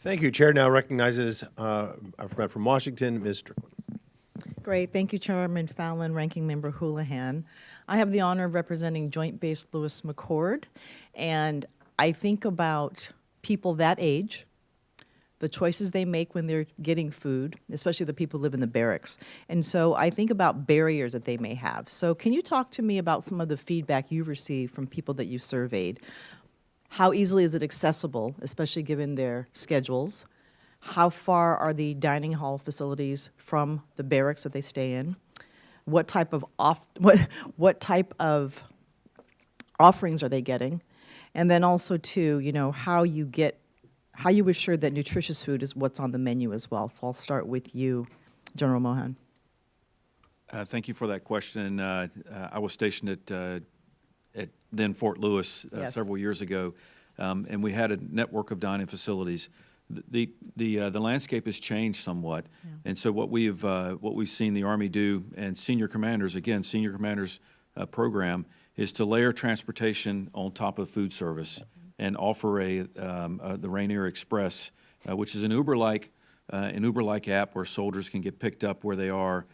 Thank you. Chair now recognizes our friend from Washington, Ms. Strickland. Great. Thank you, Chairman Fallon, Ranking Member Houlihan. I have the honor of representing Joint Base Lewis McChord, and I think about people that age, the choices they make when they're getting food, especially the people who live in the barracks. And so I think about barriers that they may have. So can you talk to me about some of the feedback you received from people that you surveyed? How easily is it accessible, especially given their schedules? How far are the dining hall facilities from the barracks that they stay in? What type of what type of offerings are they getting? And then also too, how you assure that nutritious food is what's on the menu as well. So I'll start with you, General Mohan. Thank you for that question. I was stationed at then Fort Lewis Yes. several years ago, and we had a network of dining facilities. The landscape has changed somewhat, and so what we've seen the Army do, and senior commanders program, is to layer transportation on top of food service and offer the Rainier Express, which is an Uber-like app where soldiers can get picked up where they are,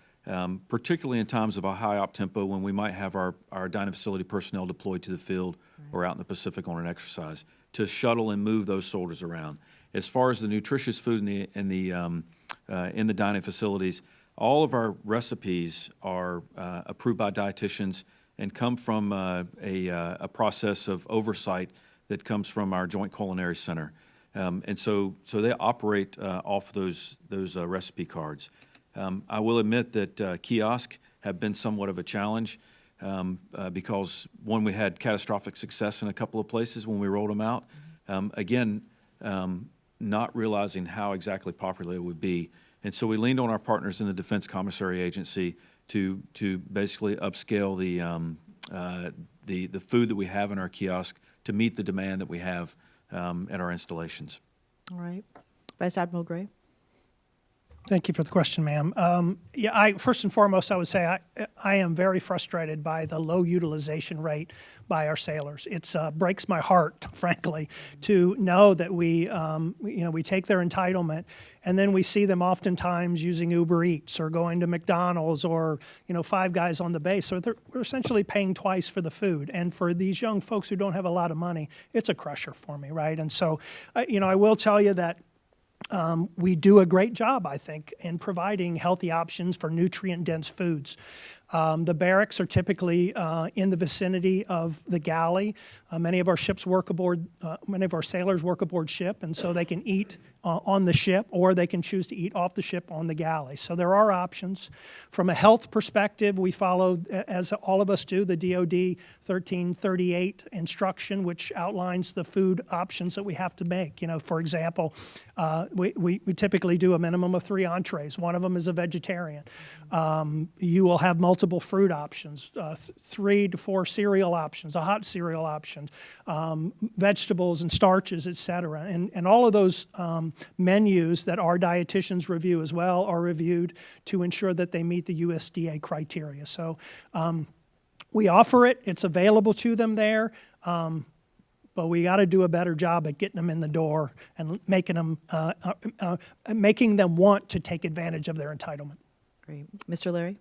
particularly in times of a high op tempo when we might have our dining facility personnel deployed to the field or out in the Pacific on an exercise, to shuttle and move those soldiers around. As far as the nutritious food in the dining facilities, all of our recipes are approved by dietitians and come from a process of oversight that comes from our Joint Culinary Center, and so they operate off those recipe cards. I will admit that kiosks have been somewhat of a challenge because, one, we had catastrophic success in a couple of places when we rolled them out. Not realizing how exactly popular it would be. And so we leaned on our partners in the Defense Commissary Agency to basically upscale the food that we have in our kiosk to meet the demand that we have at our installations. All right. Vice Admiral Gray. Thank you for the question, ma'am. First and foremost, I would say I am very frustrated by the low utilization rate by our sailors. It breaks my heart, frankly, to know that we take their entitlement and then we see them oftentimes using Uber Eats or going to McDonald's or Five Guys on the base. So we're essentially paying twice for the food. And for these young folks who don't have a lot of money, it's a crusher for me, right? And so, I will tell you that we do a great job, I think, in providing healthy options for nutrient-dense foods. The barracks are typically in the vicinity of the galley. Many of our sailors work aboard ship, and so they can eat on the ship, or they can choose to eat off the ship on the galley. So there are options. From a health perspective, we follow, as all of us do, the DoD 1338 instruction, which outlines the food options that we have to make. For example, we typically do a minimum of 3 entrees. One of them is a vegetarian. You will have multiple fruit options, 3 to 4 cereal options, a hot cereal option, vegetables and starches, et cetera. And all of those menus that our dietitians review as well are reviewed to ensure that they meet the USDA criteria. So we offer it. It's available to them there. But we got to do a better job at getting them in the door and making them want to take advantage of their entitlement. Great. Mr. Larry?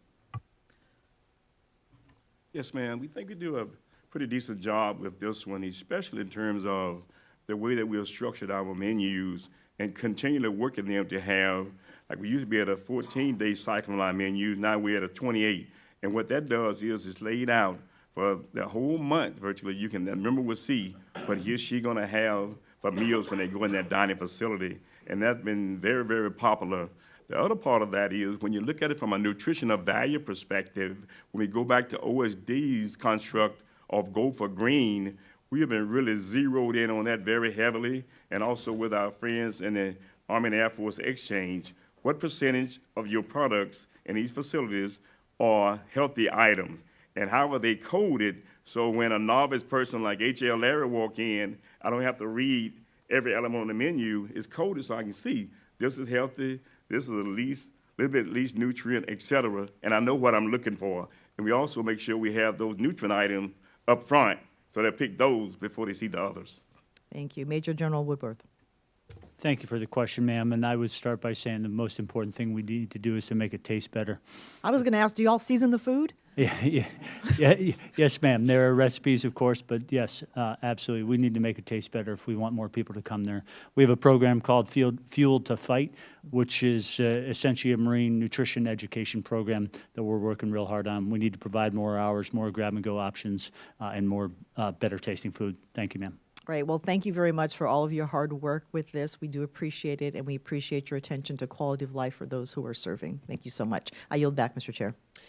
Yes, ma'am. We think we do a pretty decent job with this one, especially in terms of the way that we have structured our menus and continually working them to have, like we used to be at a 14-day cycle on our menus, now we're at a 28. And what that does is it's laid out for the whole month virtually. You can, the member will see what he or she going to have for meals when they go in that dining facility. And that's been very, very popular. The other part of that is when you look at it from a nutritional value perspective, when we go back to OSD's construct of Go for Green, we have been really zeroed in on that very heavily, and also with our friends in the Army and Air Force Exchange. What percentage of your products in these facilities are healthy items? And how are they coded so when a novice person like H.L. Larry walk in, I don't have to read every element on the menu. It's coded so I can see this is healthy, this is a little bit least nutrient, et cetera, and I know what I'm looking for. And we also make sure we have those nutrient items up front so they pick those before they see the others. Thank you. Major General Woodworth. Thank you for the question, ma'am. And I would start by saying the most important thing we need to do is to make it taste better. I was going to ask, do y'all season the food? Yes, ma'am. There are recipes, of course, but yes, absolutely. We need to make it taste better if we want more people to come there. We have a program called Fuel to Fight, which is essentially a marine nutrition education program that we're working real hard on. We need to provide more hours, more grab-and-go options, and more better tasting food. Thank you, ma'am. Great. Well, thank you very much for all of your hard work with this. We do appreciate it, and we appreciate your attention to quality of life for those who are serving. Thank you so much. I yield back, Mr. Chair.